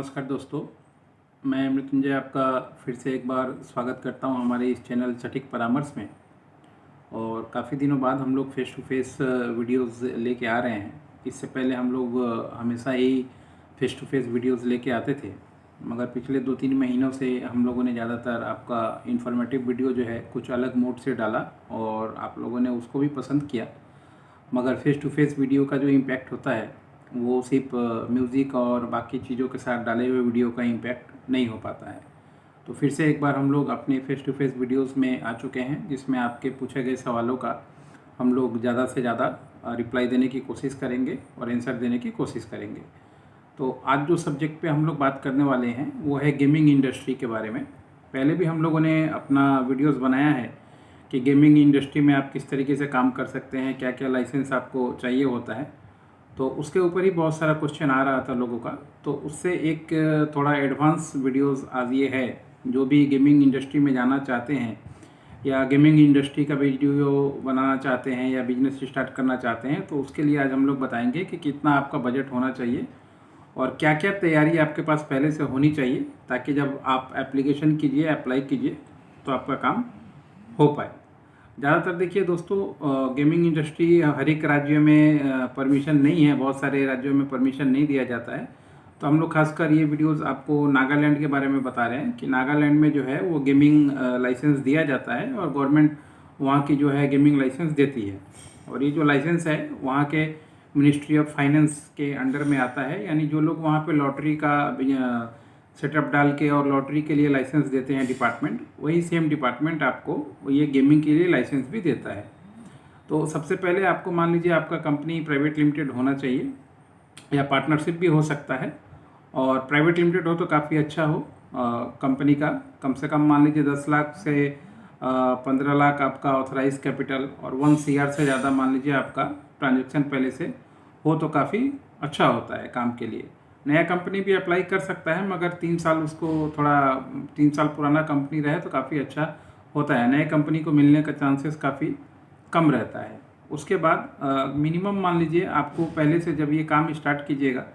नमस्कार दोस्तों, मैं मृत्युंजय आपका फिर से एक बार स्वागत करता हूं हमारे इस चैनल सटीक परामर्श में। और काफ़ी दिनों बाद हम लोग फेस टू फेस वीडियोस लेके आ रहे हैं। इससे पहले हम लोग हमेशा ही फेस टू फेस वीडियोस लेके आते थे, मगर पिछले 2-3 महीनों से हम लोगों ने ज़्यादातर आपका इन्फॉर्मेटिव वीडियो जो है कुछ अलग मोड से डाला और आप लोगों ने उसको भी पसंद किया। मगर फेस टू फेस वीडियो का जो इम्पैक्ट होता है वो सिर्फ म्यूज़िक और बाकी चीज़ों के साथ डाले हुए वीडियो का इम्पैक्ट नहीं हो पाता है। तो फिर से एक बार हम लोग अपने फेस टू फेस वीडियोस में आ चुके हैं, जिसमें आपके पूछे गए सवालों का हम लोग ज़्यादा से ज़्यादा रिप्लाई देने की कोशिश करेंगे और आंसर देने की कोशिश करेंगे। तो आज जो सब्जेक्ट पे हम लोग बात करने वाले हैं वो है गेमिंग इंडस्ट्री के बारे में। पहले भी हम लोगों ने अपना वीडियोस बनाया है कि गेमिंग इंडस्ट्री में आप किस तरीके से काम कर सकते हैं, क्या क्या लाइसेंस आपको चाहिए होता है। तो उसके ऊपर ही बहुत सारा क्वेश्चन आ रहा था लोगों का, तो उससे एक थोड़ा एडवांस वीडियोस आज ये है। जो भी गेमिंग इंडस्ट्री में जाना चाहते हैं या गेमिंग इंडस्ट्री का वीडियो बनाना चाहते हैं या बिजनेस स्टार्ट करना चाहते हैं, तो उसके लिए आज हम लोग बताएंगे कि कितना आपका बजट होना चाहिए और क्या क्या तैयारी आपके पास पहले से होनी चाहिए, ताकि जब आप एप्लीकेशन कीजिए, अप्लाई कीजिए, तो आपका काम हो पाए। ज़्यादातर देखिए दोस्तों, गेमिंग इंडस्ट्री हर एक राज्य में परमिशन नहीं है, बहुत सारे राज्यों में परमिशन नहीं दिया जाता है। तो हम लोग खासकर ये वीडियोस आपको नागालैंड के बारे में बता रहे हैं कि नागालैंड में जो है वो गेमिंग लाइसेंस दिया जाता है और गवर्नमेंट वहाँ की जो है गेमिंग लाइसेंस देती है। और ये जो लाइसेंस है वहाँ के मिनिस्ट्री ऑफ फाइनेंस के अंडर में आता है, यानी जो लोग वहाँ पे लॉटरी का सेटअप डाल के और लॉटरी के लिए लाइसेंस देते हैं डिपार्टमेंट, वही सेम डिपार्टमेंट आपको ये गेमिंग के लिए लाइसेंस भी देता है। तो सबसे पहले आपको मान लीजिए आपका कंपनी प्राइवेट लिमिटेड होना चाहिए या पार्टनरशिप भी हो सकता है। और प्राइवेट लिमिटेड हो तो काफ़ी अच्छा हो। कंपनी का कम से कम मान लीजिए 10 लाख से 15 लाख आपका ऑथराइज कैपिटल और 1 CR से ज़्यादा मान लीजिए आपका ट्रांजेक्शन पहले से हो तो काफ़ी अच्छा होता है काम के लिए। नया कंपनी भी अप्लाई कर सकता है, मगर 3 साल उसको थोड़ा 3 साल पुराना कंपनी रहे तो काफ़ी अच्छा होता है। नए कंपनी को मिलने का चांसेस काफ़ी कम रहता है। उसके बाद मिनिमम मान लीजिए आपको पहले से जब ये काम स्टार्ट कीजिएगा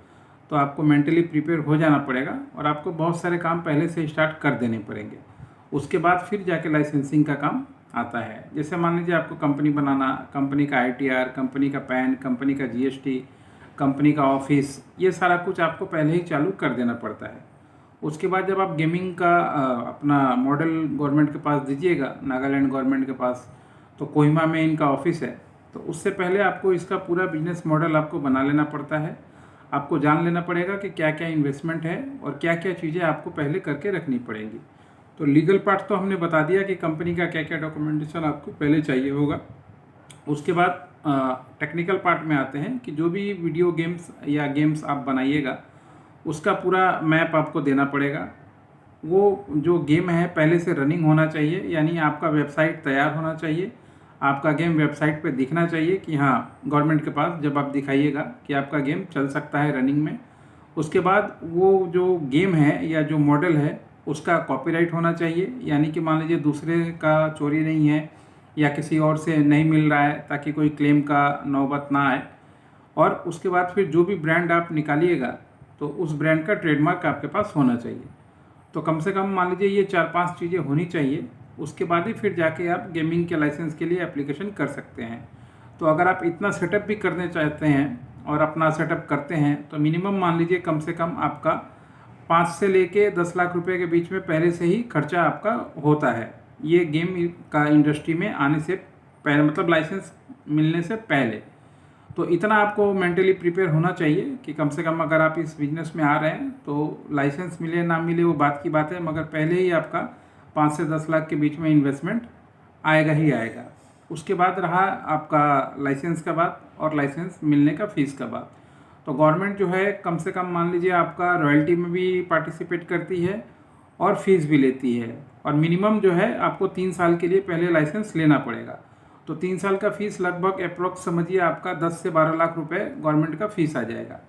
तो आपको मेंटली प्रिपेयर हो जाना पड़ेगा और आपको बहुत सारे काम पहले से स्टार्ट कर देने पड़ेंगे। उसके बाद फिर जाके लाइसेंसिंग का काम आता है। जैसे मान लीजिए आपको कंपनी बनाना, कंपनी का ITR, कंपनी का पैन, कंपनी का GST, कंपनी का ऑफिस, ये सारा कुछ आपको पहले ही चालू कर देना पड़ता है। उसके बाद जब आप गेमिंग का अपना मॉडल गवर्नमेंट के पास दीजिएगा, नागालैंड गवर्नमेंट के पास, तो कोहिमा में इनका ऑफिस है, तो उससे पहले आपको इसका पूरा बिजनेस मॉडल आपको बना लेना पड़ता है। आपको जान लेना पड़ेगा कि क्या क्या इन्वेस्टमेंट है और क्या क्या चीज़ें आपको पहले करके रखनी पड़ेंगी। तो लीगल पार्ट तो हमने बता दिया कि कंपनी का क्या क्या डॉक्यूमेंटेशन आपको पहले चाहिए होगा। उसके बाद टेक्निकल पार्ट में आते हैं कि जो भी वीडियो गेम्स या गेम्स आप बनाइएगा उसका पूरा मैप आपको देना पड़ेगा। वो जो गेम है पहले से रनिंग होना चाहिए, यानी आपका वेबसाइट तैयार होना चाहिए, आपका गेम वेबसाइट पे दिखना चाहिए कि हाँ, गवर्नमेंट के पास जब आप दिखाइएगा कि आपका गेम चल सकता है रनिंग में। उसके बाद वो जो गेम है या जो मॉडल है उसका कॉपीराइट होना चाहिए, यानी कि मान लीजिए दूसरे का चोरी नहीं है या किसी और से नहीं मिल रहा है, ताकि कोई क्लेम का नौबत ना आए। और उसके बाद फिर जो भी ब्रांड आप निकालिएगा तो उस ब्रांड का ट्रेडमार्क आपके पास होना चाहिए। तो कम से कम मान लीजिए ये 4-5 चीज़ें होनी चाहिए। उसके बाद ही फिर जाके आप गेमिंग के लाइसेंस के लिए एप्लीकेशन कर सकते हैं। तो अगर आप इतना सेटअप भी करने चाहते हैं और अपना सेटअप करते हैं तो मिनिमम मान लीजिए कम से कम आपका 5 से लेके 10 लाख रुपए के बीच में पहले से ही खर्चा आपका होता है, ये गेम का इंडस्ट्री में आने से पहले, मतलब लाइसेंस मिलने से पहले। तो इतना आपको मेंटली प्रिपेयर होना चाहिए कि कम से कम अगर आप इस बिजनेस में आ रहे हैं तो लाइसेंस मिले ना मिले वो बात की बात है, मगर पहले ही आपका 5 से 10 लाख के बीच में इन्वेस्टमेंट आएगा ही आएगा। उसके बाद रहा आपका लाइसेंस का बात और लाइसेंस मिलने का फ़ीस का बात। तो गवर्नमेंट जो है कम से कम मान लीजिए आपका रॉयल्टी में भी पार्टिसिपेट करती है और फीस भी लेती है। और मिनिमम जो है आपको 3 साल के लिए पहले लाइसेंस लेना पड़ेगा। तो 3 साल का फ़ीस लगभग अप्रोक्स समझिए आपका 10 से 12 लाख रुपए गवर्नमेंट का फ़ीस आ जाएगा।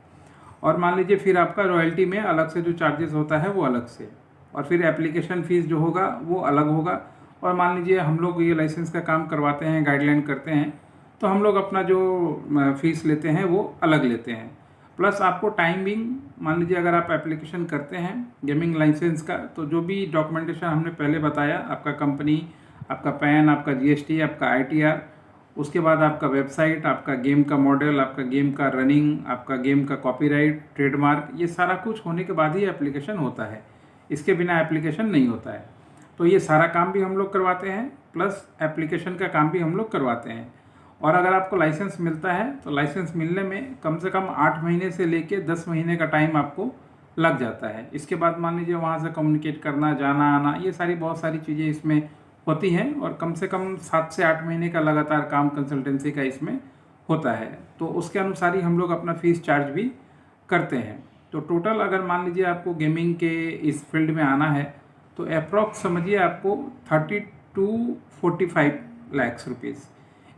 और मान लीजिए फिर आपका रॉयल्टी में अलग से जो चार्जेस होता है वो अलग से, और फिर एप्लीकेशन फ़ीस जो होगा वो अलग होगा। और मान लीजिए हम लोग ये लाइसेंस का काम करवाते हैं, गाइडलाइन करते हैं, तो हम लोग अपना जो फ़ीस लेते हैं वो अलग लेते हैं। प्लस आपको टाइमिंग, मान लीजिए अगर आप एप्लीकेशन करते हैं गेमिंग लाइसेंस का, तो जो भी डॉक्यूमेंटेशन हमने पहले बताया, आपका कंपनी, आपका पैन, आपका जीएसटी, आपका आईटीआर, उसके बाद आपका वेबसाइट, आपका गेम का मॉडल, आपका गेम का रनिंग, आपका गेम का कॉपीराइट, ट्रेडमार्क, ये सारा कुछ होने के बाद ही एप्लीकेशन होता है। इसके बिना एप्लीकेशन नहीं होता है। तो ये सारा काम भी हम लोग करवाते हैं, प्लस एप्लीकेशन का काम भी हम लोग करवाते हैं। और अगर आपको लाइसेंस मिलता है तो लाइसेंस मिलने में कम से कम 8 महीने से लेके 10 महीने का टाइम आपको लग जाता है। इसके बाद मान लीजिए वहाँ से कम्युनिकेट करना, जाना आना, ये सारी बहुत सारी चीज़ें इसमें होती हैं, और कम से कम 7 से 8 महीने का लगातार काम कंसल्टेंसी का इसमें होता है। तो उसके अनुसार ही हम लोग अपना फीस चार्ज भी करते हैं। तो टोटल अगर मान लीजिए आपको गेमिंग के इस फील्ड में आना है तो अप्रॉक्स समझिए आपको 30 to 45 लाख रुपीज़,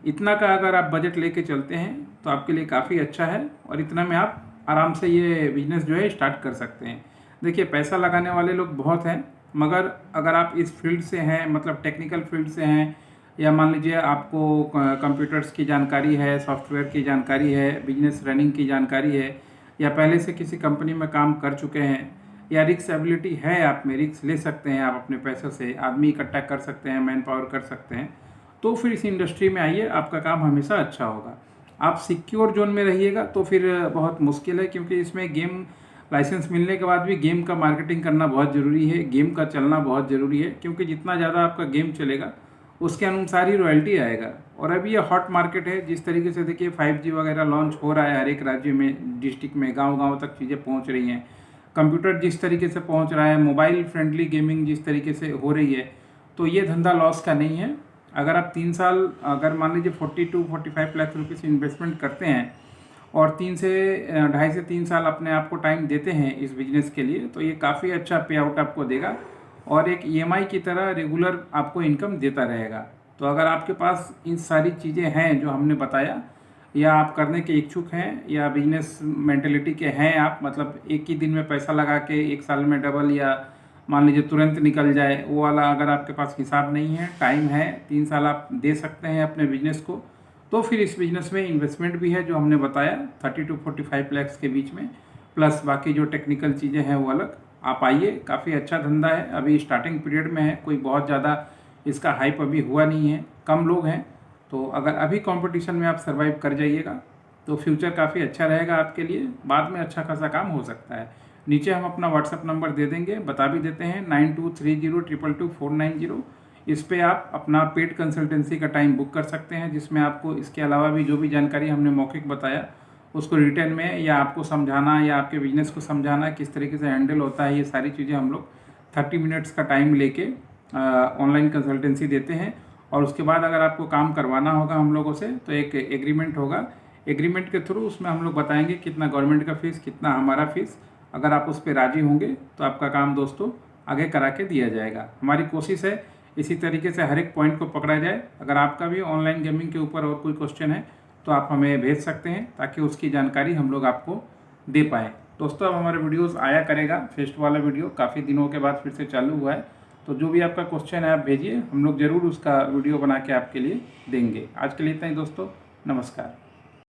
इतना का अगर आप बजट लेके चलते हैं तो आपके लिए काफ़ी अच्छा है, और इतना में आप आराम से ये बिजनेस जो है स्टार्ट कर सकते हैं। देखिए, पैसा लगाने वाले लोग बहुत हैं, मगर अगर आप इस फील्ड से हैं, मतलब टेक्निकल फील्ड से हैं, या मान लीजिए आपको कंप्यूटर्स की जानकारी है, सॉफ्टवेयर की जानकारी है, बिजनेस रनिंग की जानकारी है, या पहले से किसी कंपनी में काम कर चुके हैं, या रिस्क एबिलिटी है, आप में रिस्क ले सकते हैं, आप अपने पैसों से आदमी इकट्ठा कर सकते हैं, मैन पावर कर सकते हैं, तो फिर इस इंडस्ट्री में आइए, आपका काम हमेशा अच्छा होगा। आप सिक्योर जोन में रहिएगा तो फिर बहुत मुश्किल है, क्योंकि इसमें गेम लाइसेंस मिलने के बाद भी गेम का मार्केटिंग करना बहुत ज़रूरी है, गेम का चलना बहुत ज़रूरी है, क्योंकि जितना ज़्यादा आपका गेम चलेगा उसके अनुसार ही रॉयल्टी आएगा। और अभी ये हॉट मार्केट है, जिस तरीके से देखिए 5G वगैरह लॉन्च हो रहा है, हर एक राज्य में, डिस्ट्रिक्ट में, गाँव तक चीज़ें पहुँच रही हैं, कंप्यूटर जिस तरीके से पहुँच रहा है, मोबाइल फ्रेंडली गेमिंग जिस तरीके से हो रही है, तो ये धंधा लॉस का नहीं है। अगर आप 3 साल, अगर मान लीजिए 40 to 45 लाख रुपीज़ इन्वेस्टमेंट करते हैं और 3 से 2.5 से 3 साल अपने आप को टाइम देते हैं इस बिज़नेस के लिए, तो ये काफ़ी अच्छा पे आउट आपको देगा, और एक EMI की तरह रेगुलर आपको इनकम देता रहेगा। तो अगर आपके पास इन सारी चीज़ें हैं जो हमने बताया, या आप करने के इच्छुक हैं, या बिजनेस मेंटेलिटी के हैं आप, मतलब एक ही दिन में पैसा लगा के 1 साल में डबल, या मान लीजिए तुरंत निकल जाए, वो वाला अगर आपके पास हिसाब नहीं है, टाइम है, 3 साल आप दे सकते हैं अपने बिजनेस को, तो फिर इस बिज़नेस में इन्वेस्टमेंट भी है जो हमने बताया 30 to 45 लाख के बीच में, प्लस बाकी जो टेक्निकल चीज़ें हैं वो अलग। आप आइए, काफ़ी अच्छा धंधा है, अभी स्टार्टिंग पीरियड में है, कोई बहुत ज़्यादा इसका हाइप अभी हुआ नहीं है, कम लोग हैं। तो अगर अभी कंपटीशन में आप सर्वाइव कर जाइएगा तो फ्यूचर काफ़ी अच्छा रहेगा आपके लिए, बाद में अच्छा खासा काम हो सकता है। नीचे हम अपना व्हाट्सअप नंबर दे देंगे, बता भी देते हैं, 9230222490। इस पे आप अपना पेड कंसल्टेंसी का टाइम बुक कर सकते हैं, जिसमें आपको इसके अलावा भी जो भी जानकारी हमने मौखिक बताया उसको रिटर्न में, या आपको समझाना, या आपके बिजनेस को समझाना किस तरीके से हैंडल होता है, ये सारी चीज़ें हम लोग 30 मिनट्स का टाइम लेके ऑनलाइन कंसल्टेंसी देते हैं। और उसके बाद अगर आपको काम करवाना होगा हम लोगों से तो एक एग्रीमेंट होगा, एग्रीमेंट के थ्रू उसमें हम लोग बताएंगे कितना गवर्नमेंट का फ़ीस, कितना हमारा फ़ीस। अगर आप उस पर राज़ी होंगे तो आपका काम दोस्तों आगे करा के दिया जाएगा। हमारी कोशिश है इसी तरीके से हर एक पॉइंट को पकड़ा जाए। अगर आपका भी ऑनलाइन गेमिंग के ऊपर और कोई क्वेश्चन है तो आप हमें भेज सकते हैं, ताकि उसकी जानकारी हम लोग आपको दे पाएँ। दोस्तों, अब हमारे वीडियोस आया करेगा, फेस्ट वाला वीडियो काफ़ी दिनों के बाद फिर से चालू हुआ है, तो जो भी आपका क्वेश्चन है आप भेजिए, हम लोग ज़रूर उसका वीडियो बना के आपके लिए देंगे। आज के लिए इतना ही दोस्तों, नमस्कार।